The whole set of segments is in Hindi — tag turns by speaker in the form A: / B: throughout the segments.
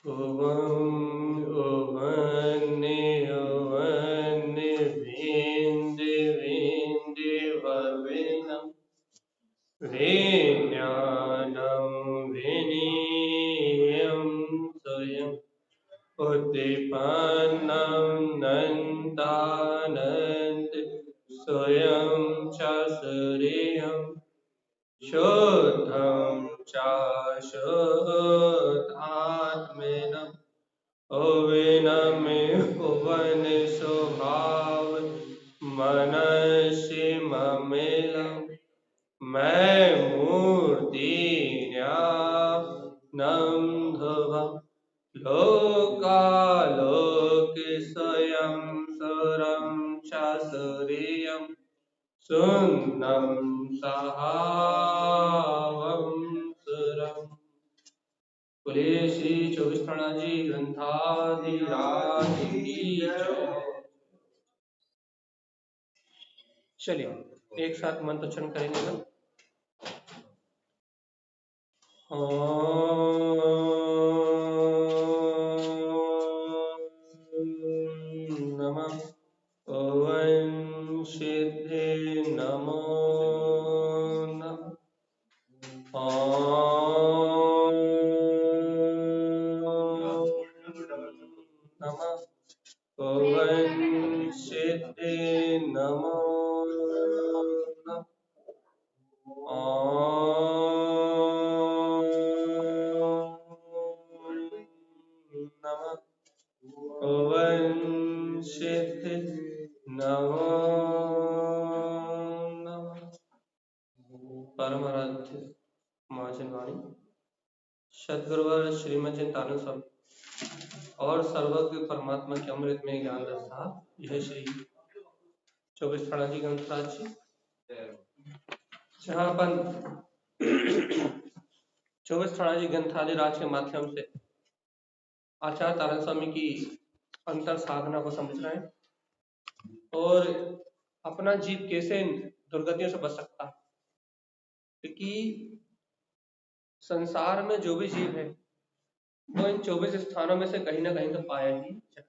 A: उवं उवन्निवेन्दिवेन्दिवविनं विज्ञानं विनीयं स्वयम् उत्पन्नं नन्तानन्द स्वयं च श्रियम् शुद्धं च शुद्धात्मेनं उवन स्वभाव मनसि ममेलं मैं मूर्ति ज्ञानं ध्रुवम् लोकालोक स्वयं सुरं च सूर्यम् सुन्नं सहावं सुरम्। बोलिए श्री 24 थानाजी ग्रंथाधिराज की जय। चलिए एक साथ मंत्रोच्चारण करेंगे ना। नमः ओम सिद्धे नमो नमः ओम सिद्धे नमो नमः ओम सिद्धे नमो परमाराध्य महाजनवाणी सद्गुरुवर श्रीमद चिंतानंद स्वामी और सर्वज्ञ परमात्मा के अमृत में ज्ञान दशा यह श्री 24 थानाजी ग्रंथराज जी, जहाँ अपन 24 थानाजी ग्रंथाधिराज के माध्यम से आचार्य तारण स्वामी की अंतर साधना को समझ रहे हैं और अपना जीव कैसे इन दुर्गतियों से बच सकता है, क्योंकि संसार में जो भी जीव है वो इन 24 स्थानों में से कहीं ना कहीं तो पाया ही जाए।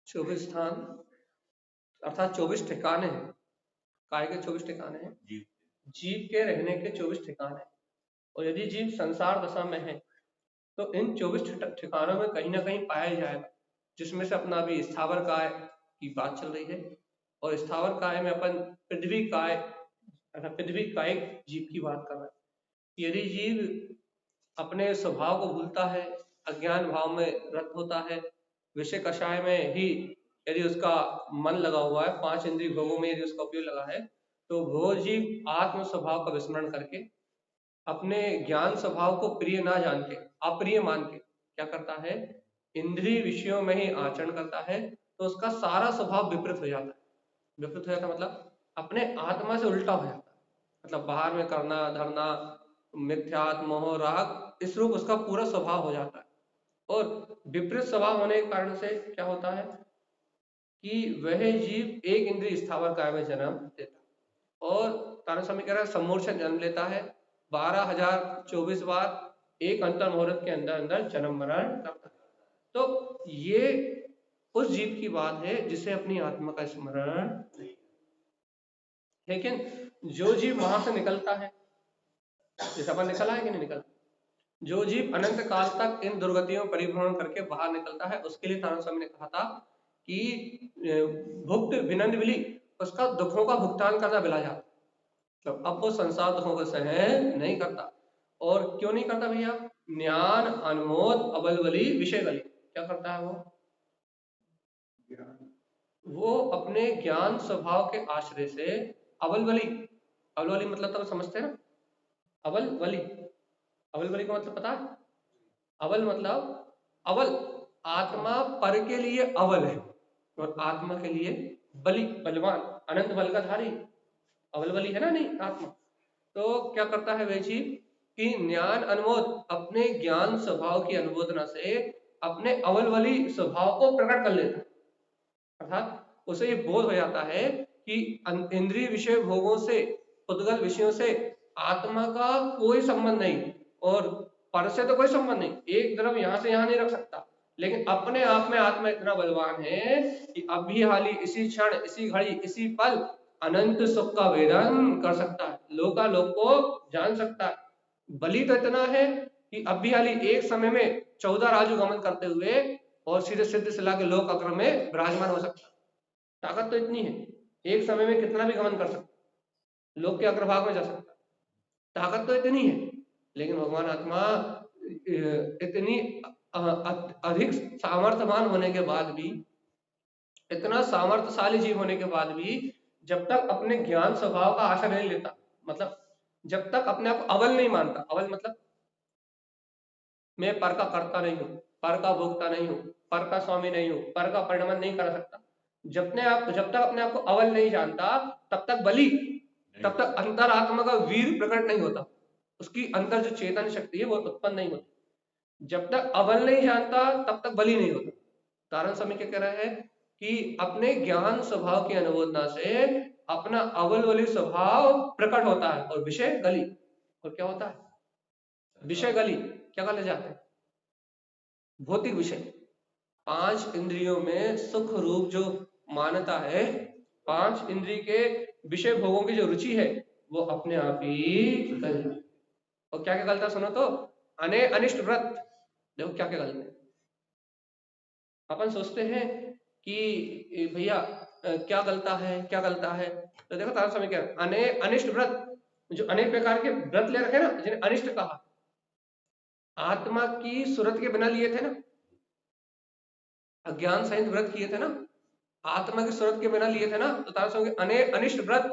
A: 24 स्थान अर्थात 24 ठिकाने हैं। काय के 24 ठिकाने हैं? जीव के रहने के 24 ठिकाने हैं। और यदि जीव संसार दशा में है तो इन 24 ठिकानों में कहीं ना कहीं पाया जाएगा, जिसमें से अपना अभी स्थावर काय की बात चल रही है। और स्थावर काय में अपन पृथ्वी काय अर्थात पृथ्वी कायिक जीव की बात कर रहे हैं। यदि जीव अपने स्वभाव को भूलता है, अज्ञान भाव में रत होता है, विषय कषाय में ही यदि उसका मन लगा हुआ है, 5 इंद्रिय भोगों में यदि उसका उपयोग लगा है, तो वो जीव आत्म स्वभाव का विस्मरण करके अपने ज्ञान स्वभाव को प्रिय ना जान के, अप्रिय मान के क्या करता है, इंद्रिय विषयों में ही आचरण करता है। तो उसका सारा स्वभाव विपरीत हो जाता है। विपरीत हो जाता मतलब अपने आत्मा से उल्टा हो जाता है। मतलब बाहर में करना धरना, मिथ्यात्म मोह राग, इस रूप उसका पूरा स्वभाव हो जाता है। और विपरीत स्वभाव होने के कारण से क्या होता है कि वह जीव एक इंद्रिय स्थावर काय में जन्म देता है। और तारण स्वामी कह रहा है सम्मूर्छन जन्म लेता है, 12,024 बार एक अंतर मुहूर्त के अंदर अंदर जन्म मरण करता है। तो ये उस जीव की बात है जिसे अपनी आत्मा का स्मरण नहीं। लेकिन जो जीव वहां से निकलता है, जैसे अपन निकला है कि नहीं निकलता, जो जीव अनंत काल तक इन दुर्गतियों परिभ्रमण करके बाहर निकलता है, उसके लिए तारण स्वामी ने कहा था कि भुक्त विनंद विली, उसका दुखों का भुगतान करना बिला जाता। तो अब वो संसार दुखों को सहन नहीं करता। और क्यों नहीं करता भैया? ज्ञान अनमोद अबलवली विषय गली। क्या करता है वो अपने ज्ञान स्वभाव के आश्रय से अबलवली, अबलवली मतलब तो समझते हैं ना, अबलवली, अबलवली का मतलब पता है? अबल मतलब अबल, आत्मा पर के लिए अबल है और आत्मा के लिए बली, बलवान, अनंत बल का धारी, अबल बली है ना नहीं आत्मा। तो क्या करता है वह जीव कि ज्ञान अनुमोद, अपने ज्ञान स्वभाव की अनुमोदना से अपने अबल बली स्वभाव को प्रकट कर लेता है। अर्थात उसे ये बोध हो जाता है कि इंद्रिय विषय भोगों से, उद्गल विषयों से आत्मा का कोई संबंध नहीं और पर से तो कोई संबंध नहीं, एक द्रव यहाँ से यहाँ नहीं रख सकता, लेकिन अपने आप में आत्मा इतना बलवान है कि अभी हाल ही इसी क्षण इसी घड़ी इसी पल अनंत सुख का वेदन कर सकता है, लोकालोक को जान सकता है। बलि तो इतना है कि अभी हाल ही एक समय में 14 राजू गमन करते हुए और सीधे सिद्ध शिला के लोक अग्र में विराजमान हो सकता है। ताकत तो इतनी है, एक समय में कितना भी गमन कर सकता, लोक के अग्रभाग में जा सकता, ताकत तो इतनी है। लेकिन भगवान आत्मा इतनी अधिक सामर्थ्यवान होने के बाद भी, इतना सामर्थ्यशाली जीव होने के बाद भी, जब तक अपने ज्ञान स्वभाव का आशा नहीं लेता, मतलब जब तक अपने आप को अवल नहीं मानता, अवल मतलब मैं पर का कर्ता नहीं हूं, पर का भोक्ता नहीं हूं, पर का स्वामी नहीं हूं, पर का परिणमन नहीं कर सकता, जब तक अपने आप को अवल नहीं जानता, तब तक बलि, तब तक अंतरात्मा का वीर प्रकट नहीं होता, उसकी अंतर जो चेतन शक्ति है वो उत्पन्न नहीं होती। जब तक अवल नहीं जानता तब तक बलि नहीं होता। कारण समय क्या कह रहा है कि अपने ज्ञान स्वभाव की अनुमोदना से अपना अवल वाली स्वभाव प्रकट होता है और विषय गली, और क्या होता है विषय गली, क्या गले जाते हैं भौतिक विषय। 5 इंद्रियों में सुख रूप जो मान्यता है, 5 इंद्रिय के विषय भोगों की जो रुचि है वो अपने आप ही गल जाती। और क्या क्या गलता सुनो तो, अनिष्ट व्रत, देखो क्या क्या गलते हैं। अपन सोचते हैं कि भैया क्या गलता है क्या गलता है, तो देखो तारा समय क्या अनिष्ट व्रत, जो अनेक प्रकार के व्रत ले रखे ना, जिन्हें अनिष्ट कहा, आत्मा की सूरत के बिना लिए थे ना, अज्ञान सहित व्रत किए थे ना, आत्मा की सूरत के बिना लिए थे ना, तो तारा समय अनिष्ट व्रत,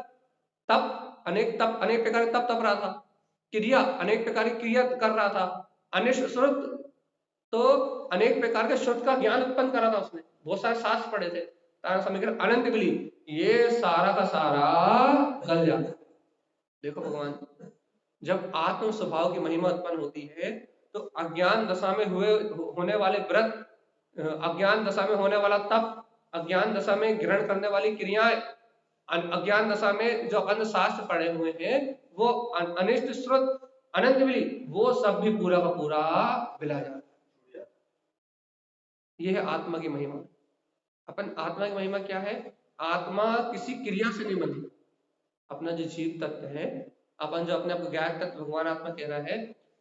A: तप अनेक प्रकार के तप तप रहा था, क्रिया अनेक प्रकार की क्रिया कर रहा था, अनिष्ट श्रुत तो अनेक प्रकार के श्रुत का ज्ञान उत्पन्न करा था उसने, बहुत सारे शास्त्र पढ़े थे, तारा समीकरण अनंत बिली, ये सारा का सारा गल जाता। देखो भगवान, जब आत्म स्वभाव की महिमा उत्पन्न होती है तो अज्ञान दशा में होने वाले व्रत, अज्ञान दशा में होने वाला तप, अज्ञान दशा में ग्रहण करने वाली क्रियाएं, अज्ञान दशा में जो अपन शास्त्र पढ़े हुए हैं वो अनिष्ट श्रुत अनंत बिली, वो सब भी पूरा का पूरा बिला जाता है। ये है आत्मा की महिमा। अपन आत्मा की महिमा क्या है, आत्मा किसी क्रिया से नहीं बनी, अपना जो जीव तत्व है, अपन जो अपने आप को ज्ञात तत्व भगवान आत्मा कह रहा है,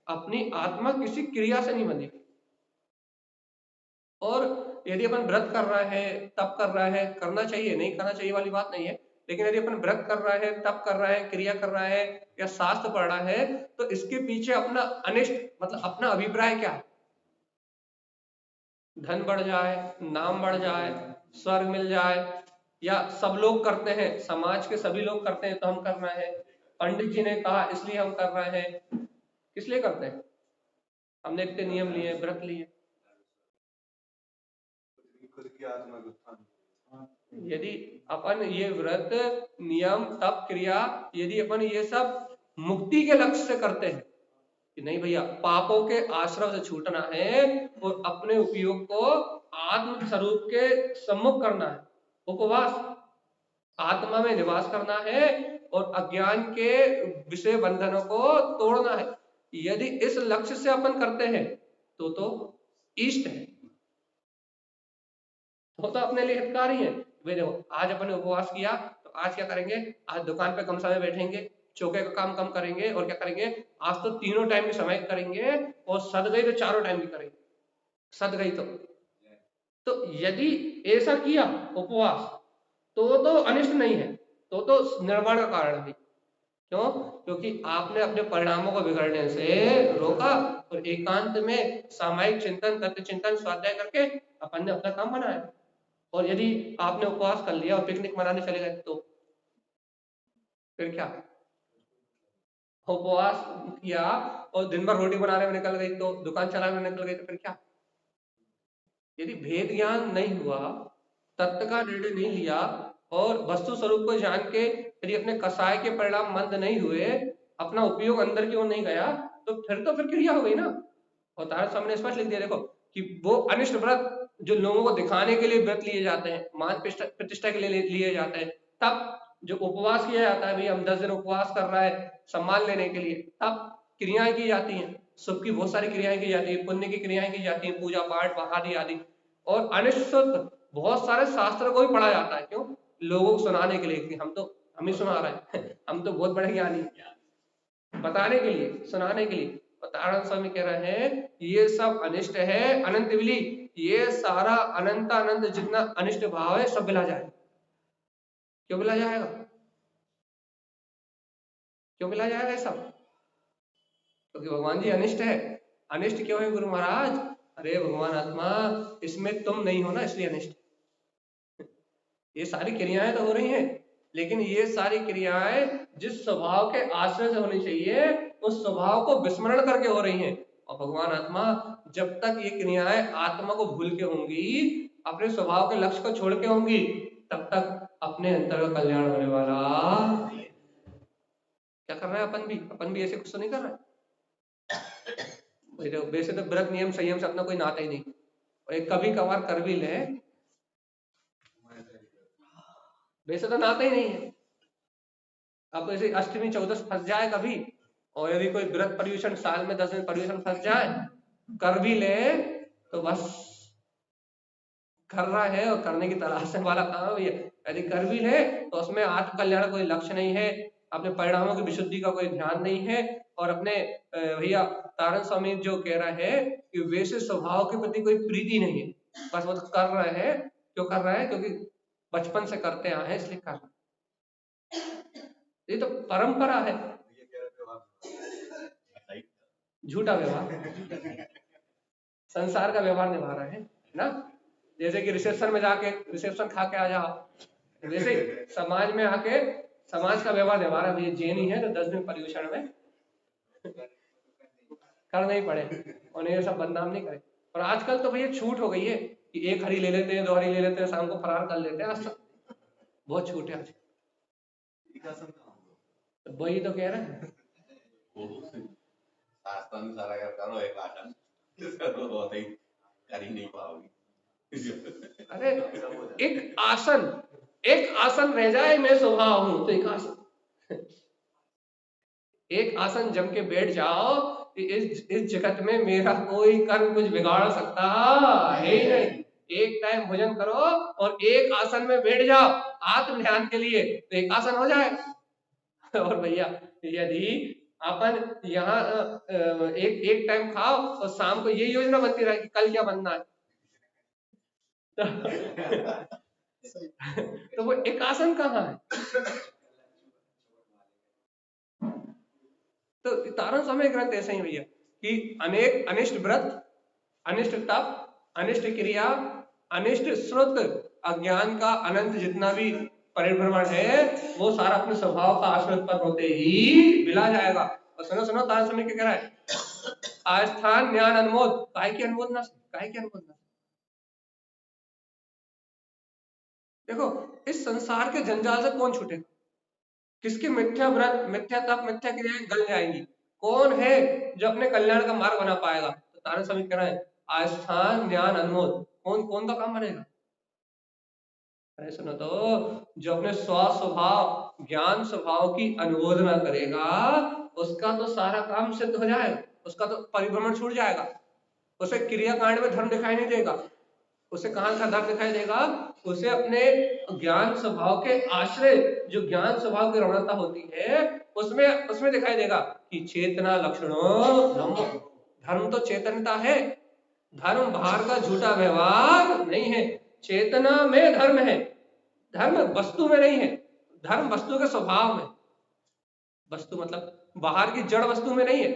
A: अपनी आत्मा किसी क्रिया से नहीं बनी। और यदि अपन व्रत कर रहा है, तप कर रहा है, करना चाहिए नहीं करना चाहिए वाली बात नहीं है, लेकिन यदि अपन व्रत कर रहा है, तप कर रहा है, क्रिया कर रहा है या शास्त्र पढ़ रहा है, तो इसके पीछे अपना अनिष्ट मतलब अपना अभिप्राय क्या है, धन बढ़ जाए, नाम बढ़ जाए, स्वर्ग मिल जाए, या सब लोग करते हैं, समाज के सभी लोग करते हैं तो हम करना है, पंडित जी ने कहा इसलिए हम कर रहे हैं, किस लिए करते हैं, हमने इतने नियम लिए, व्रत लिए। यदि अपन ये व्रत नियम तप क्रिया, यदि अपन ये सब मुक्ति के लक्ष्य से करते हैं कि नहीं भैया पापों के आश्रय से छूटना है और अपने उपयोग को आत्म स्वरूप के सम्मुख करना है, उपवास आत्मा में निवास करना है और अज्ञान के विषय बंधनों को तोड़ना है, यदि इस लक्ष्य से अपन करते हैं तो इष्ट है, तो अपने लिए हितकारी है। भाई देखो आज अपन ने उपवास किया तो आज क्या करेंगे, आज दुकान पे कम समय बैठेंगे, चौके का काम कम करेंगे, और क्या करेंगे आज तो तीनों टाइम में समय करेंगे, और सद गई तो चारों टाइम भी करेंगे, सद गई तो यदि ऐसा किया उपवास तो अनिष्ट नहीं है, तो निर्माण का कारण है। क्यों? क्योंकि आपने अपने परिणामों को बिगड़ने से रोका और एकांत में सामायिक चिंतन, तत्व चिंतन, स्वाध्याय करके अपन ने अपना काम बनाया। और यदि आपने उपवास कर लिया और पिकनिक मनाने चले गए तो फिर क्या, उपवास किया और दिन भर रोटी बनाने में निकल गई तो, दुकान चलाने में निकल गई तो फिर क्या। यदि भेद ज्ञान नहीं हुआ, तत्व का निर्णय नहीं लिया और वस्तु स्वरूप को जान के यदि अपने कसाय के परिणाम मंद नहीं हुए, अपना उपयोग अंदर की ओर नहीं गया, तो फिर क्रिया हो गई ना। और तारा सामने स्पष्ट लिख दिया देखो कि वो अनिष्ट व्रत जो लोगों को दिखाने के लिए व्रत लिए जाते हैं, मान प्रतिष्ठा के लिए लिए जाते हैं, तब जो उपवास किया जाता है, भाई हम 10 दिन उपवास कर रहा है सम्मान लेने के लिए, तब क्रियाएं की जाती हैं, सुख की बहुत सारी क्रियाएं की जाती है, पुण्य की क्रियाएं की जाती हैं, पूजा पाठ आदि आदि। और अनिश्चित बहुत सारे शास्त्र को भी पढ़ा जाता है, क्यों? लोगों को सुनाने के लिए कि हम ही सुना रहे हैं हम तो बहुत बड़े ज्ञानी, बताने के लिए, सुनाने के लिए। तारण स्वामी कह रहे हैं ये सब अनिष्ट है, अनंत विली, ये सारा अनंत अनंत जितना अनिष्ट भाव है सब मिला जाएगा। क्यों मिला जाएगा? क्यों मिला जाएगा ये सब? क्योंकि भगवान जी अनिष्ट है। अनिष्ट क्यों है गुरु महाराज? अरे भगवान आत्मा, इसमें तुम नहीं हो ना, इसलिए अनिष्ट। ये सारी क्रियाएं तो हो रही हैं, लेकिन ये सारी क्रियाएं जिस स्वभाव के आश्रय से होनी चाहिए उस स्वभाव को विस्मरण करके हो रही हैं। और भगवान आत्मा, जब तक ये क्रियाएं आत्मा को भूल के होंगी, अपने स्वभाव के लक्ष्य को छोड़ के होंगी, तब तक अपने अंतर का कल्याण होने वाला। क्या कर रहे हैं अपन भी ऐसे कुछ तो नहीं कर रहे। वैसे तो व्रत नियम संयम से अपना कोई नाता ही नहीं, और एक कभी कभार कर भी ले, वैसे तो नाता ही नहीं है। अब ऐसे अष्टमी चौदस फंस जाए कभी, और यदि कोई व्रत पर्यूषण साल में 10 दिन पर्यूषण फंस जाए, कर भी ले तो बस कर रहा है और करने की तलाश वाला काम है। यदि कर भी ले तो उसमें आत्म कल्याण कोई लक्ष्य नहीं है, अपने परिणामों की विशुद्धि का कोई ध्यान नहीं है, और अपने भैया तारण स्वामी जो कह रहा है कि वैसे स्वभाव के प्रति कोई प्रीति नहीं है, बस वो तो कर रहे हैं। क्यों कर रहा है? क्योंकि बचपन से करते आए हैं इसलिए कर रहे हैं। ये तो परंपरा है। झूठा व्यवहार, संसार का व्यवहार निभा रहे हैं ना। जैसे कि रिसेप्शन में जाके रिसेप्शन खा के आ जाओ, वैसे समाज में आके समाज का व्यवहार निभा रहा है। ये जैनी है तो 10 दिन पर्यूषण में करना ही पड़े, और ये सब बदनाम नहीं करे। और आजकल तो भैया छूट हो गई है कि 1 हरी ले लेते हैं, 2 हरी ले लेते हैं, शाम को फरार कर लेते हैं। आज बहुत छूट है आज। वही तो कह रहे हैं,
B: कर ही नहीं पाओगी।
A: अरे एक आसन रह जाए, मैं स्वभाव हूं तो एक आसन जम के बैठ जाओ, इस जगत में मेरा कोई कर्म कुछ बिगाड़ सकता है ही नहीं। एक टाइम भोजन करो और एक आसन में बैठ जाओ आत्म ध्यान के लिए, तो एक आसन हो जाए। और भैया यदि अपन यहाँ एक टाइम खाओ और शाम को ये योजना बनती रहे कि कल क्या बनना है, तो वो एक आसन कहाँ है? तो तारण समय ग्रंथ ऐसे ही भैया कि अनेक अनिष्ट व्रत, अनिष्ट तप, अनिष्ट क्रिया, अनिष्ट श्रुत, अज्ञान का अनंत जितना भी परिभ्रमण है वो सारा अपने स्वभाव का आश्रित पर होते ही मिला जाएगा। और सुनो सुनो, तारण समय क्या कह रहा है? आस्थान ज्ञान अनुमोद, काय की अनुमोदना से, काय की अनुमोदना। देखो, इस संसार के जंजाल से कौन छूटेगा? किसकी मिथ्या व्रत, मिथ्या तप, मिथ्या क्रियाएं गल जाएंगी? कौन है जो अपने कल्याण का मार्ग बना पाएगा? तो तारण स्वामी कह रहे हैं आस्थान ज्ञान अनुमोद, कौन कौन का काम बनेगा? अरे सुनो तो, जो अपने स्वभाव ज्ञान स्वभाव की अनुमोदना करेगा उसका तो सारा काम सिद्ध हो जाएगा, उसका तो परिभ्रमण छूट जाएगा, उसे क्रियाकांड में धर्म दिखाई नहीं देगा। उसे कहां का धर्म दिखाई देगा? उसे अपने ज्ञान स्वभाव के आश्रय, जो ज्ञान स्वभाव की रमणता होती है उसमें उसमें दिखाई देगा कि चेतना लक्षणों धर्म। धर्म तो चेतनता है, धर्म बाहर का झूठा व्यवहार नहीं है। चेतना में धर्म है, धर्म वस्तु में नहीं है। धर्म वस्तु के स्वभाव में, वस्तु मतलब बाहर की जड़ वस्तु में नहीं है,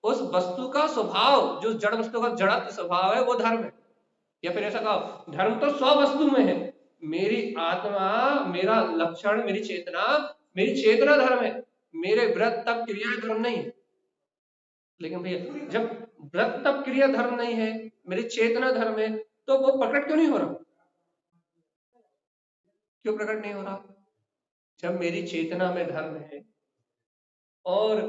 A: उस वस्तु का स्वभाव, जो जड़ वस्तु का जड़त्व स्वभाव है वो धर्म है। या फिर ऐसा कहो, धर्म तो स्व वस्तु में है। मेरी आत्मा, मेरा लक्षण, मेरी चेतना धर्म है। मेरे व्रत तप क्रिया धर्म नहीं है। लेकिन भैया जब व्रत तप क्रिया धर्म नहीं है, मेरी चेतना धर्म है, तो वो प्रकट क्यों नहीं हो रहा? क्यों प्रकट नहीं हो रहा? जब मेरी चेतना में धर्म है और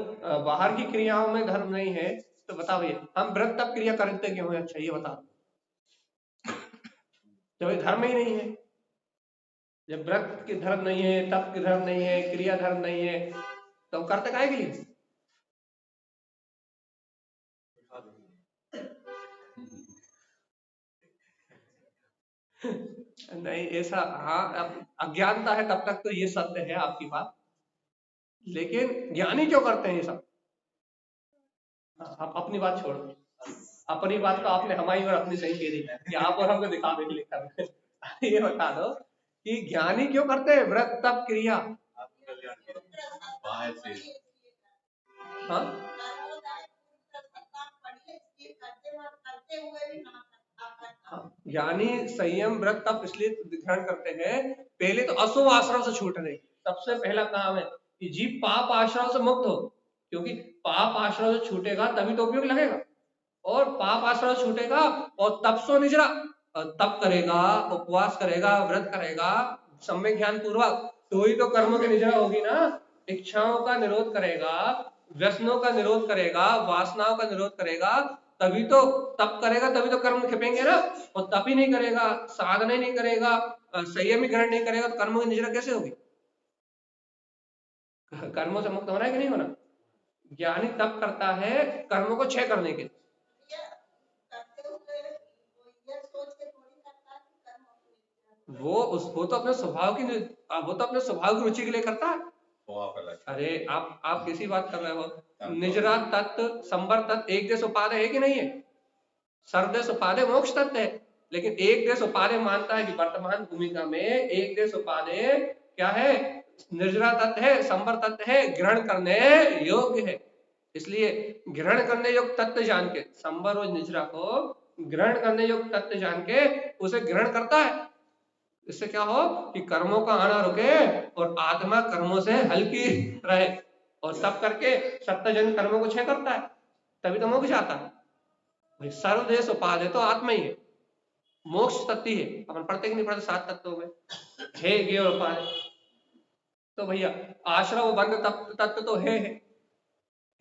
A: बाहर की क्रियाओं में धर्म नहीं है, तो बताओ भैया हम व्रत तप क्रिया करते क्यों है? अच्छा ये बता, जब ये धर्म ही नहीं है। जब व्रत के धर्म नहीं है, तप के धर्म नहीं है, क्रिया धर्म नहीं है, तो हम करते काहे के लिए? नहीं ऐसा, हाँ अब अज्ञानता है तब तक तो ये सत्य है आपकी बात, लेकिन ज्ञानी क्यों करते हैं ये सब? आप अपनी बात छोड़ दो, अपनी बात तो आपने हमारी और अपनी सही कह दी कि आप और हमको दिखावे के लिए कर रहे हैं। ये बता दो कि ज्ञानी क्यों करते हैं व्रत तप क्रिया?
B: बाहर से
A: हाँ ज्ञानी संयम व्रत तप इसलिए ग्रहण करते हैं, पहले तो अशुभ आश्रम से छूटने की सबसे पहला काम है कि जीव पाप आश्रम से मुक्त हो, क्योंकि पाप आश्रम से छूटेगा तभी तो उपयोग लगेगा, और पाप आश्रम से छूटेगा और तपसो निजरा, तप करेगा, उपवास करेगा, व्रत करेगा सम्यक ज्ञान पूर्वक, तो ही तो कर्मों की निजरा होगी ना। इच्छाओं का निरोध करेगा, व्यसनों का निरोध करेगा, वासनाओं का निरोध करेगा, तभी तो तप करेगा, तभी तो कर्म खिपेंगे ना। और तप ही नहीं करेगा, साधना ही नहीं करेगा, संयम ही ग्रहण नहीं करेगा, तो कर्मों की निजरा कैसे होगी? कर्मों से मुक्त होना है कि नहीं होना? ज्ञानी तप करता है कर्मों को क्षय करने के, वो तो अपने स्वभाव की, वो तो अपने स्वभाव की रुचि के लिए करता है। अरे आप किसी बात कर रहे हो, निजरा तत्व संवर तत्व एक देश उपाधि है कि नहीं है? सर्वदेश उपाधि मोक्ष तत्व है, लेकिन एक देश उपाधि मानता है कि वर्तमान भूमिका में एक देश उपाधि क्या है? निर्जरा तत्व है, संवर तत्व है, ग्रहण करने योग्य है, इसलिए ग्रहण करने योग्य तत्व जान के संवर और निजरा को ग्रहण करने योग्य तत्व जान के उसे ग्रहण करता है। इससे क्या हो कि कर्मों का आना रुके और आत्मा कर्मों से हल्की रहे, और तब करके सत्य कर्मों को क्षय करता है, तभी तो मोक्ष आता है। सर्वदेश उपाधि तो आत्मा ही है, मोक्ष तत्व है, अपन पढ़ते कि नहीं पढ़ते 7 तत्वों में है गे और उपाधि, तो भैया आश्रम बंध तत्व तो है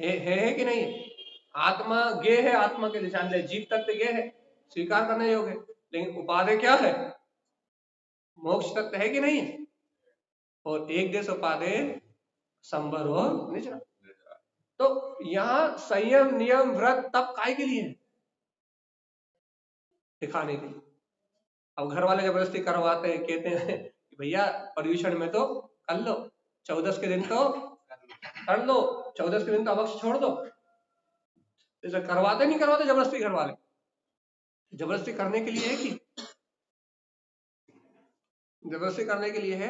A: कि नहीं? आत्मा गे है, आत्मा के निशान ले, जीव तत्व गे है, स्वीकार करने योग्य है, लेकिन उपाधि क्या है? मोक्ष तत्व है कि नहीं है? और एक देश उपाधि संवर और निजरा। तो यहाँ संयम नियम व्रत तप काय के लिए है? दिखाने के लिए। अब घर वाले जबरदस्ती करवाते हैं, कहते हैं कि भैया पर्यूषण में तो कर लो, 14 के दिन तो कर लो, 14 के दिन तो अवश्य छोड़ दो, इसे करवाते नहीं करवाते जबरदस्ती घर वाले? जबरदस्ती करने के लिए है कि जबरदस्ती करने के लिए है?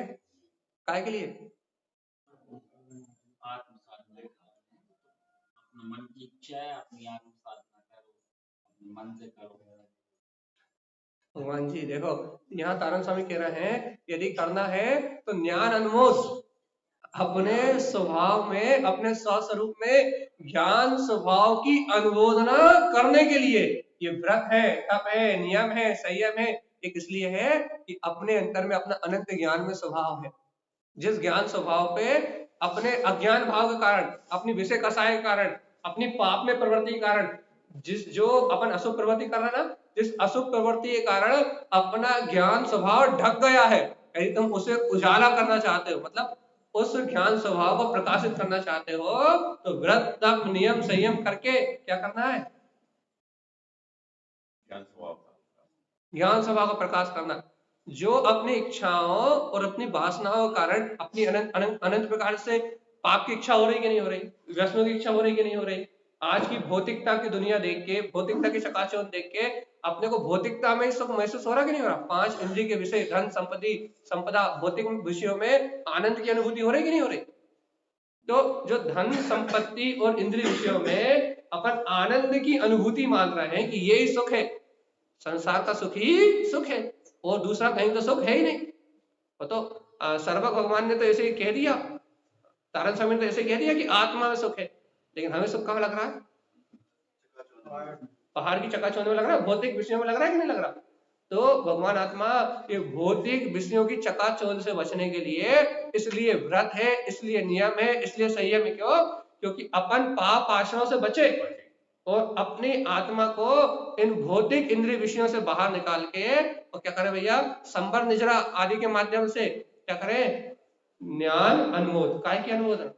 A: काय के लिए?
C: मन की इच्छा है, अपनी आत्म साधना करो, अपने मन से करो।
A: भगवान जी देखो, यहाँ तारण स्वामी कह रहे हैं यदि करना है तो ज्ञान अनमोल, अपने स्वभाव में, अपने स्वस्वरूप में ज्ञान स्वभाव की अनुमोदना करने के लिए ये व्रत है, तप है, नियम है, संयम है। एक इसलिए है कि अपने अंतर में अपना अनंत ज्ञान में स्वभाव है, जिस ज्ञान स्वभाव पे अपने अज्ञान भाव के कारण, अपनी विषय कषाय के कारण, अपनी पाप में प्रवृत्ति के कारण, जो अपन अशुभ प्रवृत्ति कर रहे हैं ना, जिस अशुभ प्रवृत्ति के कारण अपना ज्ञान स्वभाव ढक गया है, यदि तुम उसे उजाला करना चाहते हो, मतलब उस ज्ञान स्वभाव को प्रकाशित करना चाहते हो, तो व्रत तप नियम संयम करके क्या करना है? ज्ञान स्वभाव का प्रकाश करना। जो अपनी इच्छाओं और अपनी वासनाओं के कारण अपनी अनंत प्रकार से पाप की इच्छा हो रही कि नहीं हो रही, व्यसनों की इच्छा हो रही कि नहीं हो रही, आज की भौतिकता की दुनिया देख के, भौतिकता की चकाचौंध देख के अपने को भौतिकता में सुख महसूस हो रहा कि नहीं हो रहा? 5 इंद्रिय के विषय, धन संपत्ति संपदा भौतिक विषयों में आनंद की अनुभूति हो रही कि नहीं हो रही? तो जो धन संपत्ति और इंद्रिय विषयों में अपन आनंद की अनुभूति मान रहे हैं कि यही सुख है, संसार का सुख ही सुख है, और दूसरा कहीं तो सुख है ही नहीं। वो तो सर्वक भगवान ने तो ऐसे ही कह दिया, तारण स्वामी ने तो ऐसे कह दिया कि आत्मा में सुख है, लेकिन हमें सुख कहाँ लग रहा है? पहाड़ की चकाचौंध में लग रहा है, भौतिक विषयों में लग रहा है कि नहीं लग रहा? तो भगवान आत्मा ये भौतिक विषयों की चकाचौंध से बचने के लिए इसलिए व्रत है, इसलिए नियम है, इसलिए संयम है। क्यों? क्योंकि अपन पाप आश्रम से बचे, और अपनी आत्मा को इन भौतिक इंद्रिय विषयों से बाहर निकाल के और क्या करें भैया, संबर निजरा आदि के माध्यम से क्या करें, ज्ञान अनुमोद, काय की अनुमोदन।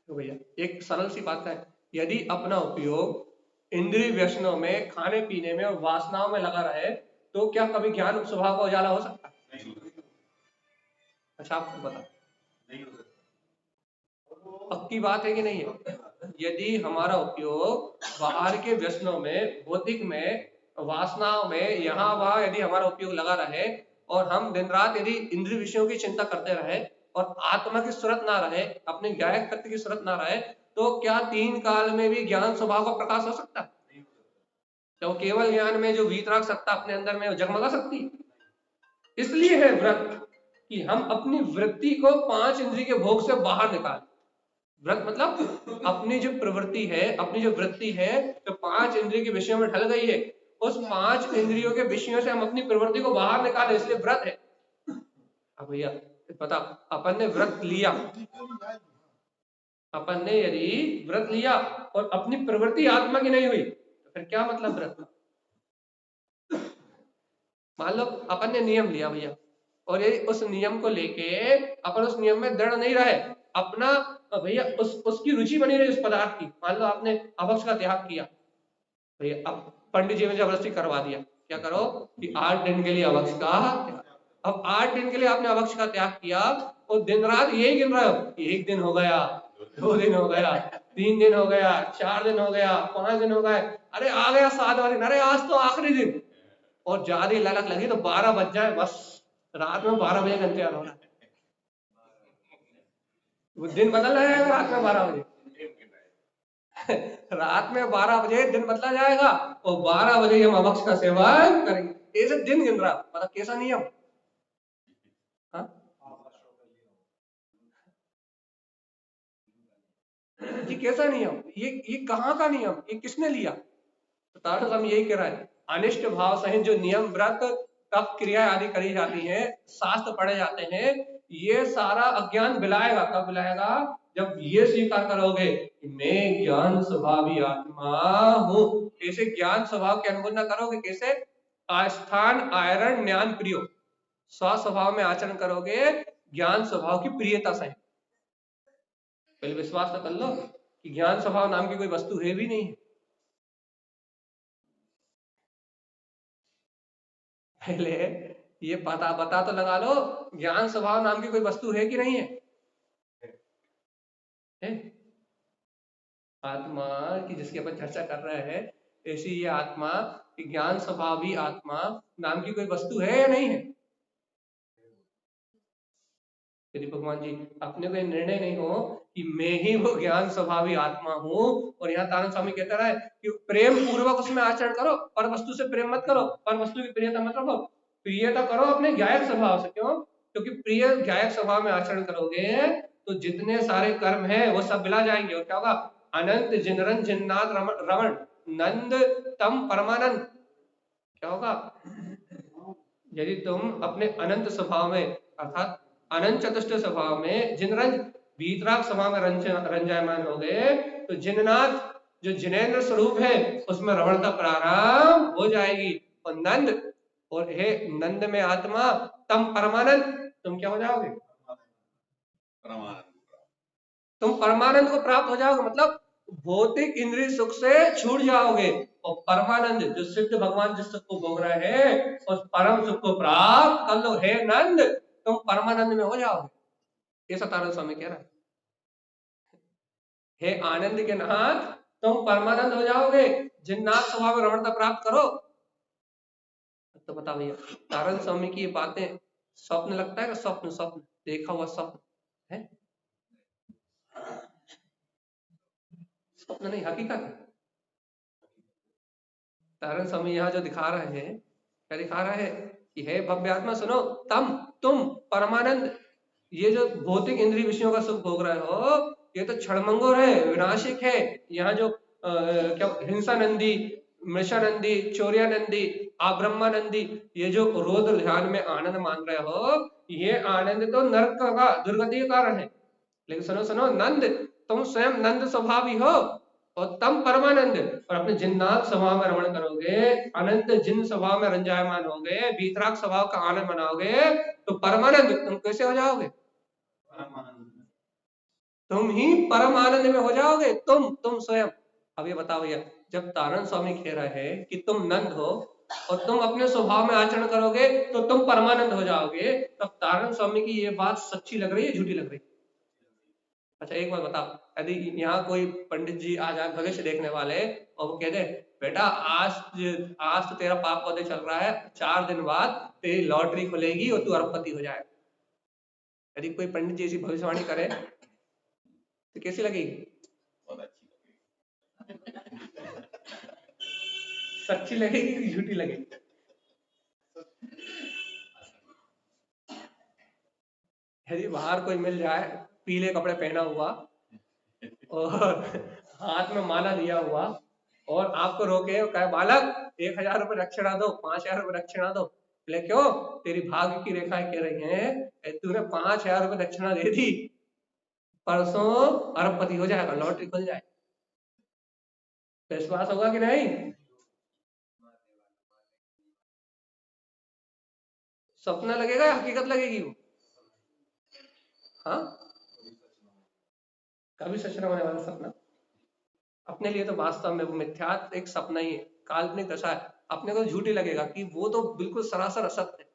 A: तो भैया एक सरल सी बात है, यदि अपना उपयोग इंद्रिय व्यसनों में, खाने पीने में और वासनाओं में लगा रहे तो क्या कभी ज्ञान स्वभाव का उजाला हो सकता है? अच्छा आपको बता, पक्की बात है कि नहीं है? यदि हमारा उपयोग बाहर के व्यसनों में, भौतिक में, वासनाओं में, यहाँ वहां यदि हमारा उपयोग लगा रहे और हम दिन रात यदि इंद्रिय विषयों की चिंता करते रहे और आत्मा की सूरत ना रहे, अपने गायक तत्व की सूरत ना रहे, तो क्या तीन काल में भी ज्ञान स्वभाव का प्रकाश हो सकता है? तो केवल ज्ञान में जो वीतराग सत्ता अपने अंदर में जगमगा सकती है। इसलिए है व्रत कि हम अपनी वृत्ति को पांच इंद्रिय के भोग से बाहर निकालें। व्रत मतलब अपनी जो प्रवृत्ति है, अपनी जो वृत्ति है, जो पांच इंद्रिय के विषयों में ढल गई है, उस पांच इंद्रियों के विषयों से हम अपनी प्रवृत्ति को बाहर निकालें, इसलिए व्रत है। अब भैया पता, अपन ने व्रत लिया, अपन ने यदि व्रत लिया और अपनी प्रवृत्ति आत्मा की नहीं हुई तो फिर क्या मतलब व्रत? मान लो अपन ने नियम लिया भैया और यदि उस नियम को लेके अपन उस नियम में दृढ़ नहीं रहे, अपना भैया उसकी रुचि बनी रही उस पदार्थ की, मान लो आपने अभक्ष का त्याग किया भैया, अब पंडित जी ने जबरदस्ती करवा दिया, क्या करो कि 8 दिन के लिए अभक्ष का त्याग। अब 8 दिन के लिए आपने अभक्ष का त्याग किया और दिन रात यही गिन रहे हो, 1 दिन हो गया, 2 दिन हो गया, 3 दिन हो गया, 4 दिन हो गया, 5 दिन हो गए, अरे आ गया 7वां दिन, अरे आज तो आखिरी दिन, और ज्यादा ललक लगी तो 12 बज जाए, बस रात में 12 बजे घंटे हो रहा है, वो दिन बदल जाएगा रात में 12 बजे रात में 12 बजे दिन बदला जाएगा और 12 बजे हम अभक्ष का सेवन करेंगे। ऐसे दिन गिन रहा, मतलब कैसा नियम? हाँ ये कैसा नियम? ये कहाँ का नियम? ये किसने लिया? तो तारक हम यही कह रहा है, अनिष्ट भाव सहित जो नियम, व्रत, तप, क्रिया आदि करी जाती हैं, शास्त्र पढ़े जाते हैं, ये सारा अज्ञान बिलाएगा। कब बिलाएगा? जब ये स्वीकार करोगे कि मैं ज्ञान स्वभावी आत्मा हूं। कैसे ज्ञान स्वभाव के अनुभव न करोगे? कैसे? आस्थान आयरन ज्ञान प्रियो, स्व स्वभाव में आचरण करोगे ज्ञान स्वभाव की प्रियता से। पहले विश्वास तो कर लो कि ज्ञान स्वभाव नाम की कोई वस्तु है भी नहीं है। पहले ये पता तो लगा लो, ज्ञान स्वभाव नाम की कोई वस्तु है कि नहीं है? है? आत्मा की जिसकी अपन चर्चा कर रहे हैं, ऐसी ये आत्मा कि ज्ञान स्वभावी आत्मा नाम की कोई वस्तु है या नहीं है? यदि भगवान जी अपने को निर्णय नहीं हो कि मैं ही वो ज्ञान स्वभावी आत्मा हूं, और यहाँ तारण स्वामी कहता रहा है कि प्रेम पूर्वक उसमें आचरण करो, पर वस्तु से प्रेम मत करो, पर वस्तु की प्रियता मत रखो, प्रियता करो अपने गायक स्वभाव से। क्यों? क्योंकि प्रिय गायक स्वभाव में आचरण करोगे तो जितने सारे कर्म है वो सब बिला जाएंगे, और क्या होगा? अनंत जिनरन जिन्नाथ रमण नंद तम परमानंद। क्या होगा? यदि तुम अपने अनंत स्वभाव में, अर्थात अनंत चतुष्ट स्वभाव में, जिनरंज वीतराग स्वभाव में रंजायमान हो गए, तो जिननाथ जो जिनेन्द्र स्वरूप है उसमें रमणता प्रारंभ हो जाएगी। और नंद, और हे नंद में आत्मा, तम परमानंद, तुम क्या हो जाओगे? तुम परमानंद को प्राप्त हो जाओगे, मतलब भौतिक इंद्रिय सुख से छूट जाओगे, और परमानंद जो सिद्ध भगवान जिस सुख को भोग रहे हैं उस परम सुख को प्राप्त कर लो। हे नंद, तुम परमानंद में हो जाओगे, ऐसा तारण स्वामी कह रहा है। हे आनंद के नाथ, तुम परमानंद हो जाओगे, जिन्नाथ स्वभाव में रमणता प्राप्त करो। तो बता भैया, तारण स्वामी की ये बातें स्वप्न लगता है कि स्वप्न? स्वप्न देखा हुआ स्वप्न है, स्वप्न नहीं, हकीकत है। तारण स्वामी यहाँ जो दिखा रहे हैं, क्या दिखा रहा है कि हे भव्य आत्मा सुनो, तुम परमानंद, ये जो भौतिक इंद्रिय विषयों का सुख भोग रहे हो ये तो क्षणभंगुर है, विनाशिक है। यहाँ जो क्या हिंसानंदी, मृषानंदी, चौर्यानंदी, आब्रह्मानंदी, ये जो रोद्र ध्यान में आनंद मान रहे हो, ये आनंद तो नरक का, दुर्गति का कारण है। लेकिन सुनो सुनो नंद, तुम स्वयं नंद स्वभावी हो, और तम परमानंद, और अपने जिन्नात स्वभाव में रमण करोगे, अनंत जिन स्वभाव में रंजायमान होगे, वीतराग स्वभाव का आनंद मनाओगे, तो परमानंद तुम कैसे हो जाओगे? तुम ही परम आनंद में हो जाओगे, तुम स्वयं। अब ये बताओ भैया, जब तारण स्वामी कह रहा है कि तुम नंद हो और तुम अपने स्वभाव में आचरण करोगे तो तुम परमानंद हो जाओगे, तब तारण स्वामी की ये बात सच्ची लग रही है, झूठी लग रही है? अच्छा एक बात बताओ, यदि यहाँ कोई पंडित जी आ जाए भविष्य देखने वाले और वो कह दे बेटा आज तो तेरा पाप पौधे चल रहा है, 4 दिन बाद तेरी लॉटरी खुलेगी और तू अरबपति हो जाएगा, यदि कोई पंडित जी ऐसी भविष्यवाणी करे तो कैसी लगेगी?
B: बहुत अच्छी लगेगी।
A: सच्ची लगेगी कि झूठी लगेगी? यदि बाहर कोई मिल जाए पीले कपड़े पहना हुआ और हाथ में माला लिया हुआ और आपको रोके और कहे बालक 1000 रुपये दक्षिणा दो, 5000 रुपये दक्षिणा दो, बोले क्यों? तेरी भाग्य की रेखाएं कह रही हैं तूने 5000 रुपये दक्षिणा दे दी, परसों अरबपति हो जाएगा, लॉटरी खुल जाए, विश्वास होगा कि नहीं? सपना लगेगा या हकीकत लगेगी वो? हाँ, कभी सच न होने वाला सपना अपने लिए तो वास्तव में वो मिथ्यात्व एक सपना ही है, काल्पनिक दशा है, अपने को झूठी लगेगा कि वो तो बिल्कुल सरासर असत्य है।